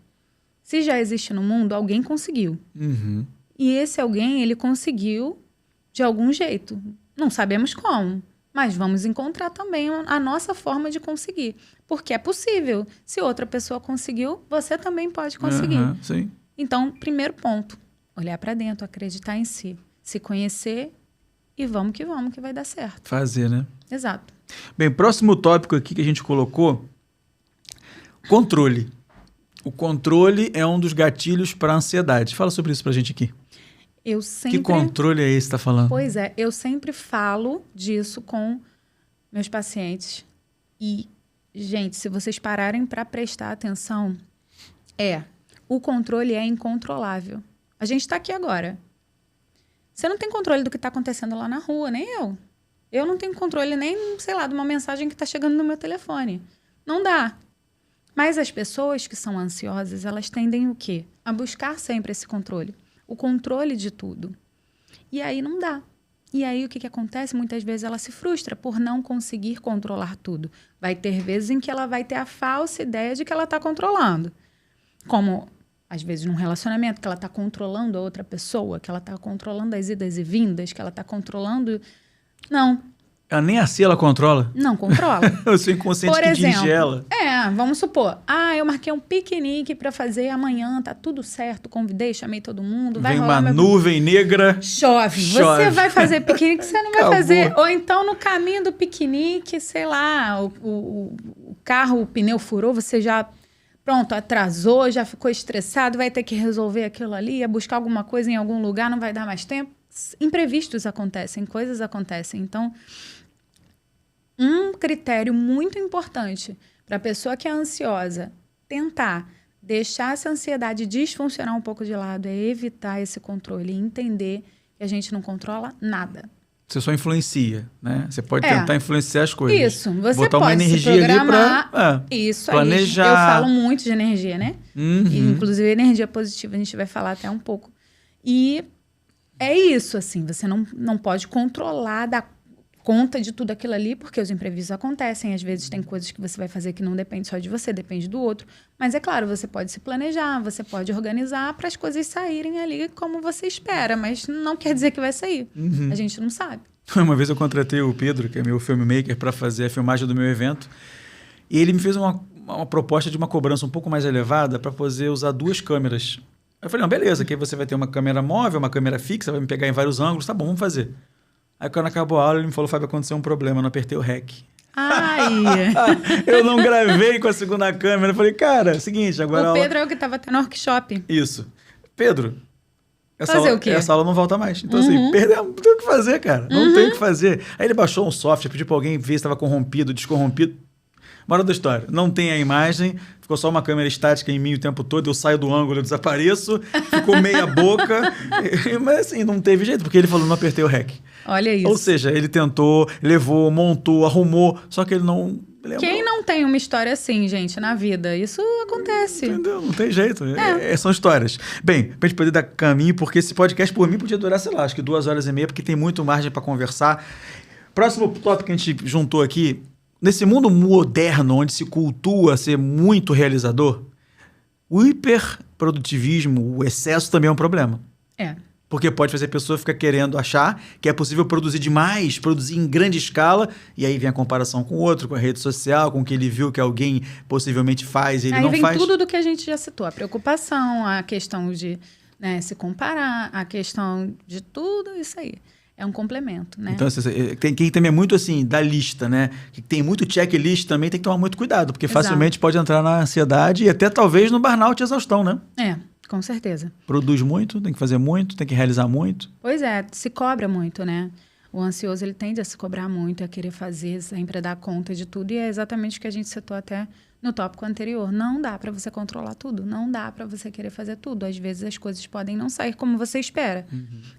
se já existe no mundo, alguém conseguiu. Uhum. E esse alguém, ele conseguiu de algum jeito. Não sabemos como, mas vamos encontrar também a nossa forma de conseguir. Porque é possível. Se outra pessoa conseguiu, você também pode conseguir. Sim. Então, primeiro ponto, olhar para dentro, acreditar em si, se conhecer e vamos, que vai dar certo. Fazer, né? Exato. Bem, próximo tópico aqui que a gente colocou, controle. O controle é um dos gatilhos para a ansiedade. Fala sobre isso pra gente aqui. Que controle é esse que você está falando? Pois é, eu sempre falo disso com meus pacientes. E, gente, se vocês pararem para prestar atenção, o controle é incontrolável. A gente está aqui agora. Você não tem controle do que está acontecendo lá na rua, nem eu. Eu não tenho controle nem, sei lá, de uma mensagem que está chegando no meu telefone. Não dá. Mas as pessoas que são ansiosas, elas tendem o quê? A buscar sempre esse controle. O controle de tudo. E aí não dá. E aí o que acontece? Muitas vezes ela se frustra por não conseguir controlar tudo. Vai ter vezes em que ela vai ter a falsa ideia de que ela está controlando. Como, às vezes, num relacionamento, que ela está controlando a outra pessoa, que ela está controlando as idas e vindas, que ela está controlando... Não. Ela nem assim ela controla? Não controla. Eu sou inconsciente por que exemplo, dirige ela. Vamos supor. Eu marquei um piquenique para fazer amanhã, tá tudo certo, convidei, chamei todo mundo. Vai Vem rolar uma nuvem negra. Chove. Você vai fazer piquenique, você não vai fazer. Ou então, no caminho do piquenique, sei lá, o carro, o pneu furou, você já... Pronto, atrasou, já ficou estressado, vai ter que resolver aquilo ali, ia buscar alguma coisa em algum lugar, não vai dar mais tempo. Imprevistos acontecem, coisas acontecem. Então, um critério muito importante para a pessoa que é ansiosa tentar deixar essa ansiedade desfuncionar um pouco de lado é evitar esse controle e entender que a gente não controla nada. Você só influencia, né? Você pode tentar influenciar as coisas. Isso, você botar pode uma energia se programar. Ali isso planejar. Aí. Eu falo muito de energia, né? Uhum. E, inclusive, energia positiva, a gente vai falar até um pouco. E é isso, assim, você não pode controlar, dar conta de tudo aquilo ali, porque os imprevistos acontecem. Às vezes tem coisas que você vai fazer que não depende só de você, depende do outro. Mas é claro, você pode se planejar, você pode organizar para as coisas saírem ali como você espera, mas não quer dizer que vai sair. Uhum. A gente não sabe. Uma vez eu contratei o Pedro, que é meu filmmaker, para fazer a filmagem do meu evento. E ele me fez uma proposta de uma cobrança um pouco mais elevada para poder usar 2 câmeras. Eu falei, não, beleza, que aí você vai ter uma câmera móvel, uma câmera fixa, vai me pegar em vários ângulos, tá bom, vamos fazer. Aí quando acabou a aula, ele me falou, Fábio, aconteceu um problema, eu não apertei o REC. Ai! Eu não gravei com a segunda câmera. Eu falei, cara, seguinte, agora... O Pedro é o que estava tendo workshop. Isso. Pedro, fazer o quê? Essa aula não volta mais. Então, assim, perdemos, não tem o que fazer, cara. Não tem o que fazer. Aí ele baixou um software, pediu pra alguém ver se estava corrompido, descorrompido. Moral da história, não tem a imagem, ficou só uma câmera estática em mim o tempo todo, eu saio do ângulo, eu desapareço, ficou meia boca, mas assim, não teve jeito, porque ele falou, não apertei o REC. Olha isso. Ou seja, ele tentou, levou, montou, arrumou, só que ele não... Quem não tem uma história assim, gente, na vida? Isso acontece. Entendeu? Não tem jeito. São histórias. Bem, pra gente poder dar caminho, porque esse podcast, por mim, podia durar, sei lá, acho que 2h30, porque tem muito margem para conversar. Próximo tópico que a gente juntou aqui, nesse mundo moderno, onde se cultua ser muito realizador, o hiperprodutivismo, o excesso também é um problema. Porque pode fazer a pessoa ficar querendo achar que é possível produzir demais, produzir em grande escala, e aí vem a comparação com o outro, com a rede social, com o que ele viu que alguém possivelmente faz e ele não faz. Aí vem tudo do que a gente já citou, a preocupação, a questão de se comparar, a questão de tudo isso aí. É um complemento, né? Então, quem também é muito assim, da lista, né? Que tem muito checklist também, tem que tomar muito cuidado, porque facilmente pode entrar na ansiedade e até talvez no burnout e exaustão, né? Com certeza. Produz muito, tem que fazer muito, tem que realizar muito. Pois é, se cobra muito, né? O ansioso, ele tende a se cobrar muito, a querer fazer, sempre dar conta de tudo. E é exatamente o que a gente citou até no tópico anterior. Não dá para você controlar tudo, não dá para você querer fazer tudo. Às vezes as coisas podem não sair como você espera.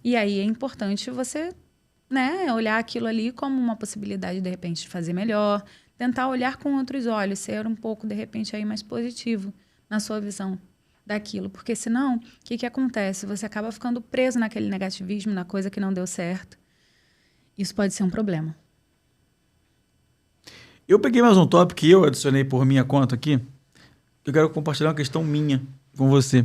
E aí é importante você, olhar aquilo ali como uma possibilidade, de repente, de fazer melhor. Tentar olhar com outros olhos, ser um pouco, de repente, aí mais positivo na sua visão daquilo, porque senão, o que acontece? Você acaba ficando preso naquele negativismo, na coisa que não deu certo. Isso pode ser um problema. Eu peguei mais um tópico que eu adicionei por minha conta aqui, que eu quero compartilhar uma questão minha com você.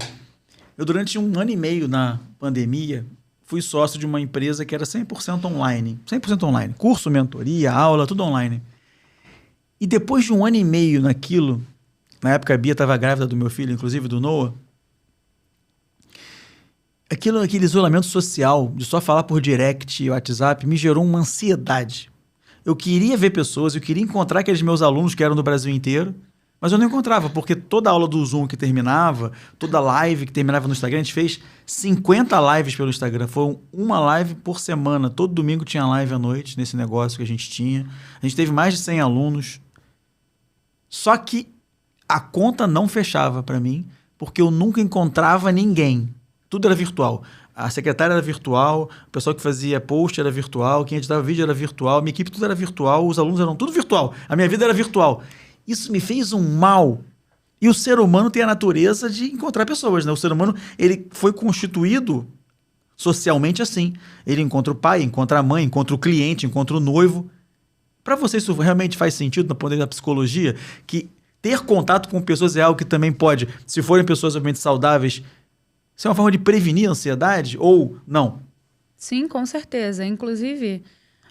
Eu, durante 1 ano e meio na pandemia, fui sócio de uma empresa que era 100% online. 100% online. Curso, mentoria, aula, tudo online. E depois de 1 ano e meio naquilo, na época a Bia estava grávida do meu filho, inclusive do Noah. Aquele isolamento social, de só falar por direct e WhatsApp, me gerou uma ansiedade. Eu queria ver pessoas, eu queria encontrar aqueles meus alunos que eram do Brasil inteiro, mas eu não encontrava, porque toda aula do Zoom que terminava, toda live que terminava no Instagram, a gente fez 50 lives pelo Instagram. Foi uma live por semana. Todo domingo tinha live à noite nesse negócio que a gente tinha. A gente teve mais de 100 alunos. Só que a conta não fechava para mim, porque eu nunca encontrava ninguém. Tudo era virtual. A secretária era virtual, o pessoal que fazia post era virtual, quem editava vídeo era virtual, minha equipe tudo era virtual, os alunos eram tudo virtual. A minha vida era virtual. Isso me fez um mal. E o ser humano tem a natureza de encontrar pessoas, né? O ser humano, ele foi constituído socialmente assim. Ele encontra o pai, encontra a mãe, encontra o cliente, encontra o noivo. Para você isso realmente faz sentido no ponto da psicologia? Que ter contato com pessoas é algo que também pode, se forem pessoas obviamente saudáveis, ser uma forma de prevenir a ansiedade ou não? Sim, com certeza. Inclusive,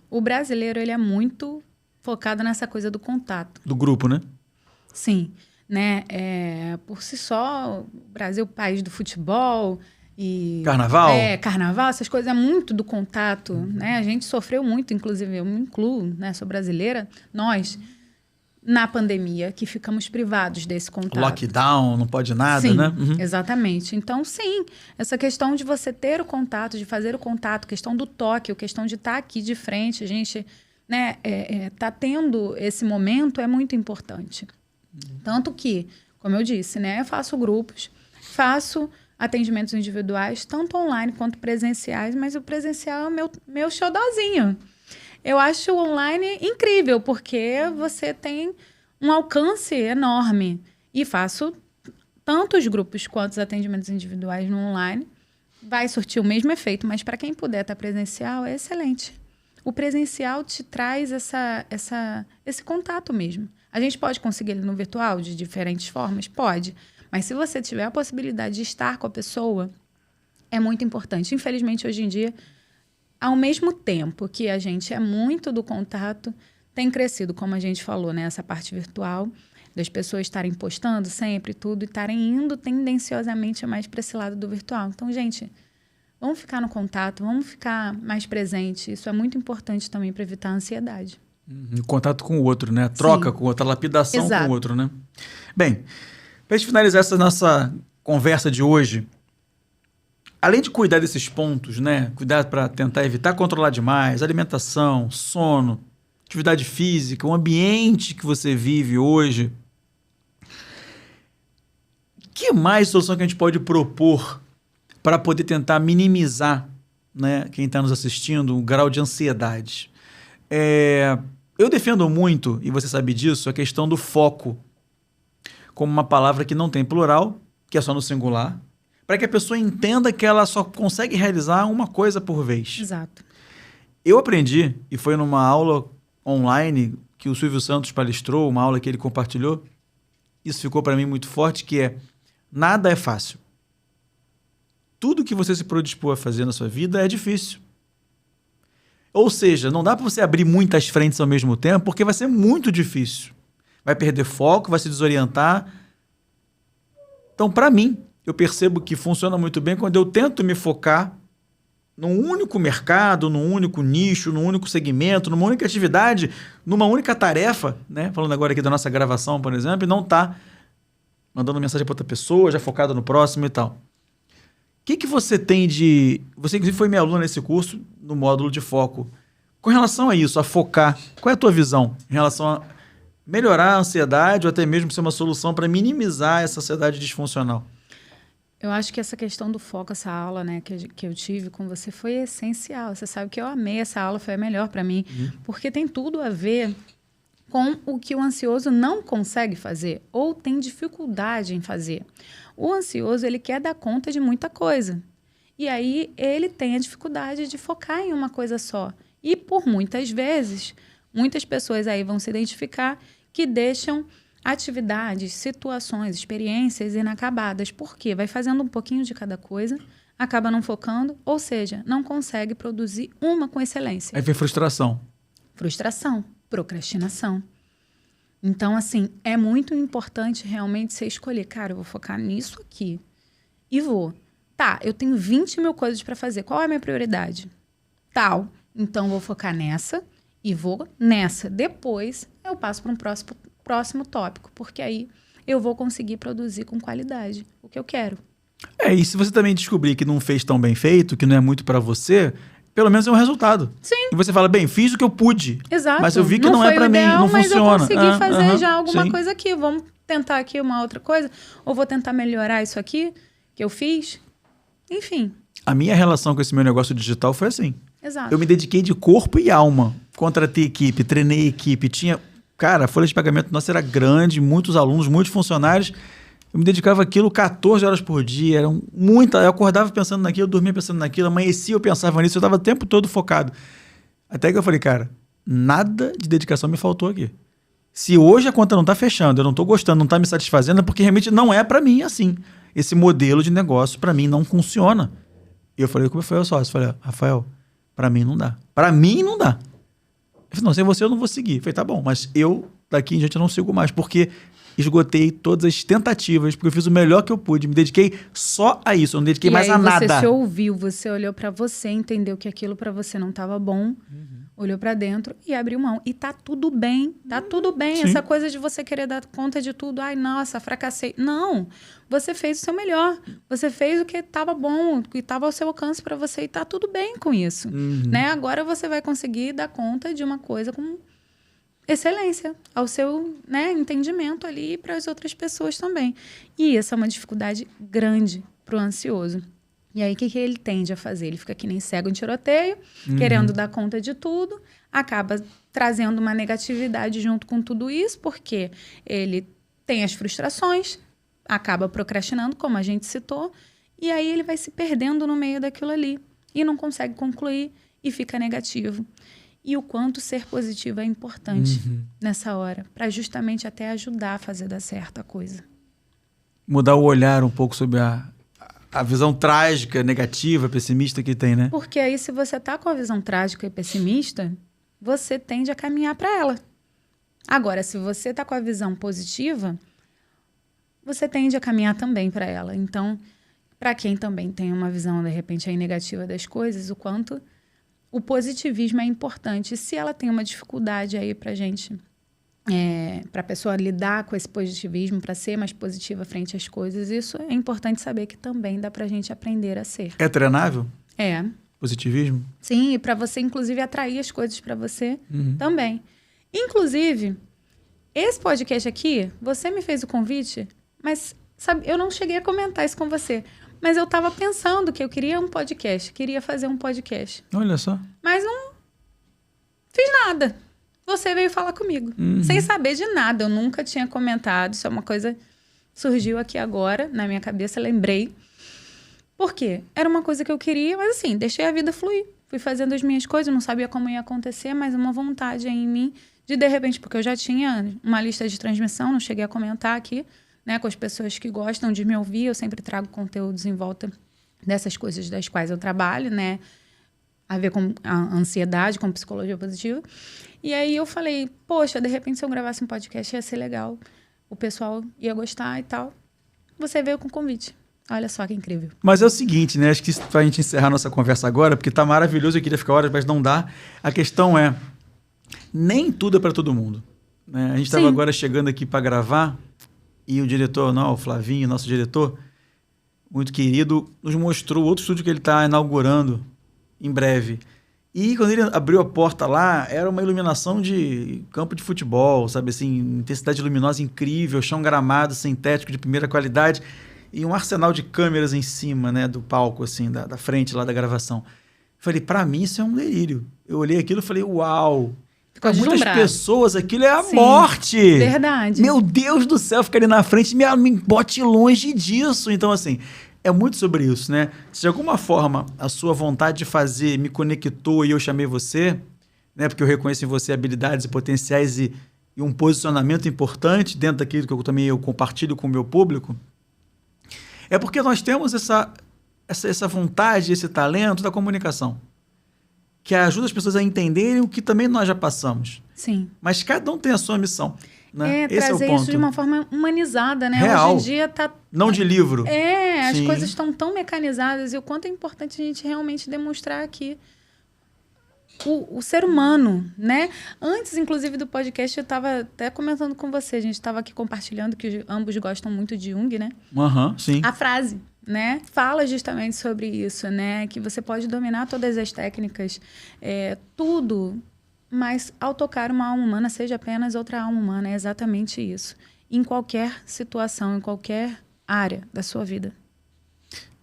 o brasileiro, ele é muito focado nessa coisa do contato. Do grupo, né? Sim. Por si só, o Brasil é o país do futebol e... Carnaval? Carnaval, essas coisas é muito do contato, né? A gente sofreu muito, inclusive eu me incluo, né? Sou brasileira, nós... na pandemia, que ficamos privados desse contato. Lockdown, não pode nada, sim, né? Exatamente. Então, sim, essa questão de você ter o contato, de fazer o contato, questão do toque, a questão de estar aqui de frente, a gente tá tendo esse momento é muito importante. Tanto que, como eu disse, eu faço grupos, faço atendimentos individuais, tanto online quanto presenciais, mas o presencial é meu xodózinho. Eu acho o online incrível, porque você tem um alcance enorme. E faço tanto os grupos quanto os atendimentos individuais no online. Vai surtir o mesmo efeito, mas para quem puder estar presencial, é excelente. O presencial te traz esse contato mesmo. A gente pode conseguir ele no virtual de diferentes formas? Pode. Mas se você tiver a possibilidade de estar com a pessoa, é muito importante. Infelizmente, hoje em dia, ao mesmo tempo que a gente é muito do contato, tem crescido, como a gente falou, essa parte virtual, das pessoas estarem postando sempre tudo e estarem indo tendenciosamente mais para esse lado do virtual. Então, gente, vamos ficar no contato, vamos ficar mais presente. Isso é muito importante também para evitar a ansiedade. Contato com o outro, né? A troca com o outro, a lapidação Exato. com o outro, né? Bem, para a gente finalizar essa nossa conversa de hoje, além de cuidar desses pontos, né? Cuidar para tentar evitar controlar demais, alimentação, sono, atividade física, o ambiente que você vive hoje. Que mais solução que a gente pode propor para poder tentar minimizar, né, quem está nos assistindo, o grau de ansiedade? Eu defendo muito, e você sabe disso, a questão do foco como uma palavra que não tem plural, que é só no singular, para que a pessoa entenda que ela só consegue realizar uma coisa por vez. Exato. Eu aprendi, e foi numa aula online que o Silvio Santos palestrou, uma aula que ele compartilhou, isso ficou para mim muito forte, que é: nada é fácil. Tudo que você se predispor a fazer na sua vida é difícil. Ou seja, não dá para você abrir muitas frentes ao mesmo tempo, porque vai ser muito difícil. Vai perder foco, vai se desorientar. Então, para mim, eu percebo que funciona muito bem quando eu tento me focar num único mercado, num único nicho, num único segmento, numa única atividade, numa única tarefa, né? Falando agora aqui da nossa gravação, por exemplo, e não tá mandando mensagem para outra pessoa, já focado no próximo e tal. O que você tem de... Você, inclusive, foi minha aluna nesse curso, no módulo de foco. Com relação a isso, a focar, qual é a tua visão em relação a melhorar a ansiedade ou até mesmo ser uma solução para minimizar essa ansiedade disfuncional? Eu acho que essa questão do foco, essa aula, né, que eu tive com você foi essencial. Você sabe que eu amei essa aula, foi a melhor para mim, porque tem tudo a ver com o que o ansioso não consegue fazer ou tem dificuldade em fazer. O ansioso, ele quer dar conta de muita coisa. E aí ele tem a dificuldade de focar em uma coisa só. E por muitas vezes, muitas pessoas aí vão se identificar que deixam atividades, situações, experiências inacabadas. Por quê? Vai fazendo um pouquinho de cada coisa, acaba não focando, ou seja, não consegue produzir uma com excelência. Aí vem frustração. Frustração, procrastinação. Então, assim, é muito importante realmente você escolher, cara, eu vou focar nisso aqui e vou. Tá, eu tenho 20 mil coisas para fazer. Qual é a minha prioridade? Tal. Então, vou focar nessa e vou nessa. Depois, eu passo para um próximo tópico, porque aí eu vou conseguir produzir com qualidade o que eu quero. E se você também descobrir que não fez tão bem feito, que não é muito para você, pelo menos é um resultado. Sim. E você fala, bem, fiz o que eu pude. Exato. Mas eu vi que não é para mim, não mas funciona. Mas eu consegui fazer já alguma sim. coisa aqui. Vamos tentar aqui uma outra coisa? Ou vou tentar melhorar isso aqui que eu fiz? Enfim. A minha relação com esse meu negócio digital foi assim. Exato. Eu me dediquei de corpo e alma. Contratei equipe, treinei equipe. Cara, a folha de pagamento nossa era grande, muitos alunos, muitos funcionários. Eu me dedicava àquilo 14 horas por dia. Era muita. Eu acordava pensando naquilo, eu dormia pensando naquilo, amanhecia, eu pensava nisso, eu estava o tempo todo focado. Até que eu falei, cara, nada de dedicação me faltou aqui. Se hoje a conta não está fechando, eu não estou gostando, não está me satisfazendo, é porque realmente não é para mim assim. Esse modelo de negócio, para mim, não funciona. E eu falei com o Rafael sócio, falei, Rafael, para mim não dá. Para mim não dá. Ele falou, não, sem você eu não vou seguir. Eu falei, tá bom, mas eu daqui em diante eu não sigo mais, porque esgotei todas as tentativas, porque eu fiz o melhor que eu pude, me dediquei só a isso, eu não dediquei mais a nada. Você se ouviu, você olhou para você, entendeu que aquilo para você não estava bom, olhou para dentro e abriu mão. E tá tudo bem, tá tudo bem. Sim. Essa coisa de você querer dar conta de tudo, ai, nossa, fracassei. Não, você fez o seu melhor, você fez o que estava bom, o que estava ao seu alcance para você e tá tudo bem com isso. Né? Agora você vai conseguir dar conta de uma coisa com excelência, ao seu, né, entendimento ali e para as outras pessoas também. E essa é uma dificuldade grande para o ansioso. E aí, o que ele tende a fazer? Ele fica que nem cego em tiroteio, querendo dar conta de tudo, acaba trazendo uma negatividade junto com tudo isso, porque ele tem as frustrações, acaba procrastinando, como a gente citou, e aí ele vai se perdendo no meio daquilo ali e não consegue concluir e fica negativo. E o quanto ser positivo é importante nessa hora, para justamente até ajudar a fazer dar certo a coisa. Mudar o olhar um pouco sobre a visão trágica, negativa, pessimista que tem, né? Porque aí, se você tá com a visão trágica e pessimista, você tende a caminhar para ela. Agora, se você tá com a visão positiva, você tende a caminhar também para ela. Então, para quem também tem uma visão, de repente, aí negativa das coisas, o quanto o positivismo é importante. E se ela tem uma dificuldade aí pra gente, para a pessoa lidar com esse positivismo, para ser mais positiva frente às coisas, isso é importante saber que também dá pra gente aprender a ser. É treinável? É. Positivismo? Sim, e para você, inclusive, atrair as coisas para você também. Inclusive, esse podcast aqui, você me fez o convite, mas sabe, eu não cheguei a comentar isso com você. Mas eu estava pensando que eu queria um podcast, queria fazer um podcast. Olha só. Mas não fiz nada. Você veio falar comigo, sem saber de nada. Eu nunca tinha comentado. Isso é uma coisa que surgiu aqui agora, na minha cabeça, lembrei. Por quê? Era uma coisa que eu queria, mas assim, deixei a vida fluir. Fui fazendo as minhas coisas, não sabia como ia acontecer, mas uma vontade em mim de repente, porque eu já tinha uma lista de transmissão, não cheguei a comentar aqui, né, com as pessoas que gostam de me ouvir. Eu sempre trago conteúdos em volta dessas coisas das quais eu trabalho, né? A ver com a ansiedade, com psicologia positiva. E aí eu falei, poxa, de repente se eu gravasse um podcast ia ser legal. O pessoal ia gostar e tal. Você veio com o convite. Olha só que incrível. Mas é o seguinte, né? Acho que pra gente encerrar nossa conversa agora, porque tá maravilhoso, eu queria ficar horas, mas não dá. A questão é, nem tudo é para todo mundo. Né? A gente estava agora chegando aqui para gravar e o diretor, não, o Flavinho, nosso diretor, muito querido, nos mostrou outro estúdio que ele está inaugurando em breve. E quando ele abriu a porta lá, era uma iluminação de campo de futebol, sabe assim, intensidade luminosa incrível, chão gramado, sintético de primeira qualidade e um arsenal de câmeras em cima, né, do palco, assim, da frente lá da gravação. Falei, para mim isso é um delírio. Eu olhei aquilo e falei, uau! Para muitas pessoas aquilo é a morte. Verdade. Meu Deus do céu, ficar ali na frente me bote longe disso. Então, assim, é muito sobre isso, né? Se de alguma forma a sua vontade de fazer me conectou e eu chamei você, né? Porque eu reconheço em você habilidades e potenciais e um posicionamento importante dentro daquilo que eu compartilho com o meu público, é porque nós temos essa vontade, esse talento da comunicação, que ajuda as pessoas a entenderem o que também nós já passamos. Sim. Mas cada um tem a sua missão. Né? Esse trazer é o ponto. Isso de uma forma humanizada, né? Real. Hoje em dia tá... Não de livro. As coisas estão tão mecanizadas e o quanto é importante a gente realmente demonstrar aqui o ser humano, né? Antes, inclusive, do podcast, eu estava até comentando com você, a gente estava aqui compartilhando que ambos gostam muito de Jung, né? Sim. A frase, né? Fala justamente sobre isso, né? Que você pode dominar todas as técnicas, tudo, mas ao tocar uma alma humana, seja apenas outra alma humana, é exatamente isso. Em qualquer situação, em qualquer área da sua vida.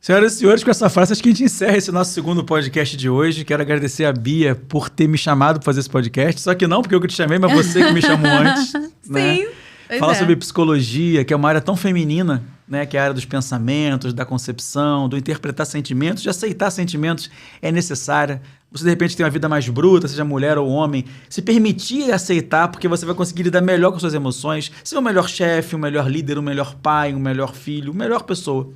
Senhoras e senhores, com essa frase, acho que a gente encerra esse nosso segundo podcast de hoje. Quero agradecer a Bia por ter me chamado para fazer esse podcast. Só que não porque eu que te chamei, mas você que me chamou antes. Né? Sim. Falar sobre psicologia, que é uma área tão feminina, né? Que é a área dos pensamentos, da concepção, do interpretar sentimentos, de aceitar sentimentos é necessária. Você, de repente, tem uma vida mais bruta, seja mulher ou homem, se permitir aceitar, porque você vai conseguir lidar melhor com suas emoções, ser o melhor chefe, o melhor líder, o melhor pai, o melhor filho, a melhor pessoa.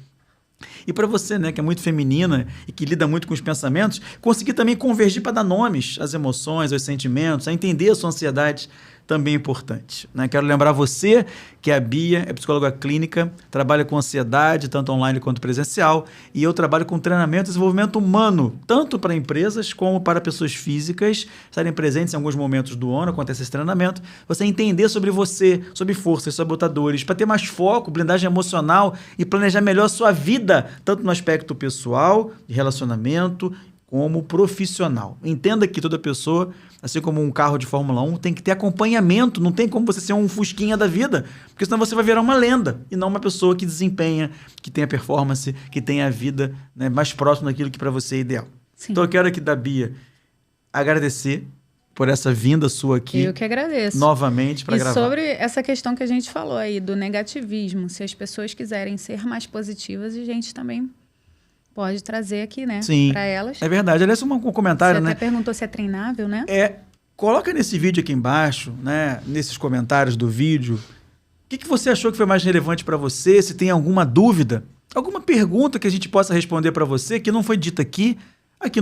E para você, né, que é muito feminina e que lida muito com os pensamentos, conseguir também convergir para dar nomes às emoções, aos sentimentos, a entender a sua ansiedade, também é importante. Né? Quero lembrar você que a Bia é psicóloga clínica, trabalha com ansiedade, tanto online quanto presencial, e eu trabalho com treinamento e desenvolvimento humano, tanto para empresas como para pessoas físicas, estarem presentes em alguns momentos do ano, acontece esse treinamento, você entender sobre você, sobre forças, sabotadores, para ter mais foco, blindagem emocional e planejar melhor a sua vida, tanto no aspecto pessoal, de relacionamento, como profissional. Entenda que toda pessoa, assim como um carro de Fórmula 1, tem que ter acompanhamento. Não tem como você ser um fusquinha da vida, porque senão você vai virar uma lenda e não uma pessoa que desempenha, que tenha performance, que tenha a vida, né, mais próxima daquilo que para você é ideal. Sim. Então eu quero aqui da Bia agradecer por essa vinda sua aqui. Eu que agradeço. Novamente para gravar. E sobre essa questão que a gente falou aí do negativismo, se as pessoas quiserem ser mais positivas, a gente também pode trazer aqui, né? Sim, para elas. É verdade. Aliás, um comentário, você né? Você até perguntou se é treinável, né? Coloca nesse vídeo aqui embaixo, né? Nesses comentários do vídeo, o que você achou que foi mais relevante para você? Se tem alguma dúvida, alguma pergunta que a gente possa responder para você que não foi dita aqui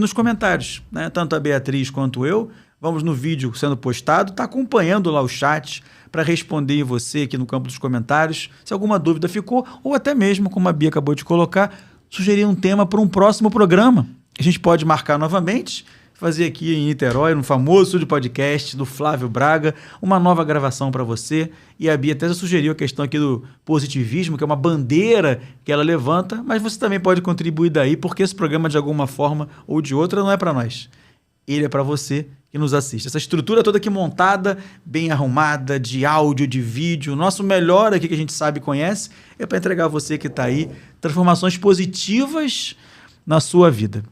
nos comentários, né? Tanto a Beatriz quanto eu, vamos no vídeo sendo postado, tá acompanhando lá o chat para responder você aqui no campo dos comentários, se alguma dúvida ficou, ou até mesmo, como a Bia acabou de colocar, sugerir um tema para um próximo programa. A gente pode marcar novamente, fazer aqui em Niterói, no famoso estúdio podcast do Flávio Braga, uma nova gravação para você. E a Bia até já sugeriu a questão aqui do positivismo, que é uma bandeira que ela levanta, mas você também pode contribuir daí, porque esse programa, de alguma forma ou de outra, não é para nós. ele é para você que nos assiste. Essa estrutura toda aqui montada, bem arrumada, de áudio, de vídeo, o nosso melhor aqui que a gente sabe e conhece, é para entregar a você que está aí transformações positivas na sua vida.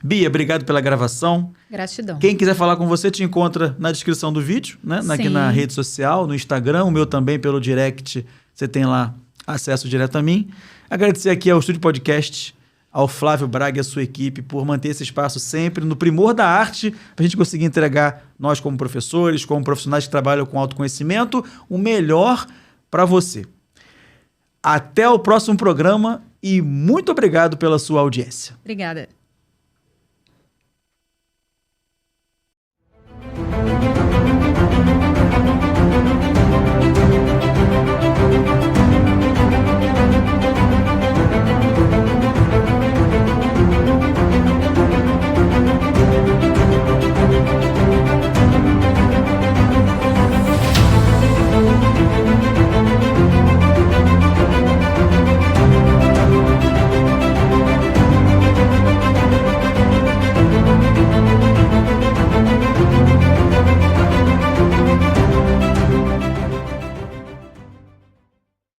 Bia, obrigado pela gravação. Gratidão. Quem quiser falar com você, te encontra na descrição do vídeo, né? Aqui na rede social, no Instagram, o meu também, pelo direct, você tem lá acesso direto a mim. Agradecer aqui ao Estúdio Podcast, ao Flávio Braga e a sua equipe por manter esse espaço sempre no primor da arte, para a gente conseguir entregar, nós como professores, como profissionais que trabalham com autoconhecimento, o melhor para você. Até o próximo programa e muito obrigado pela sua audiência. Obrigada.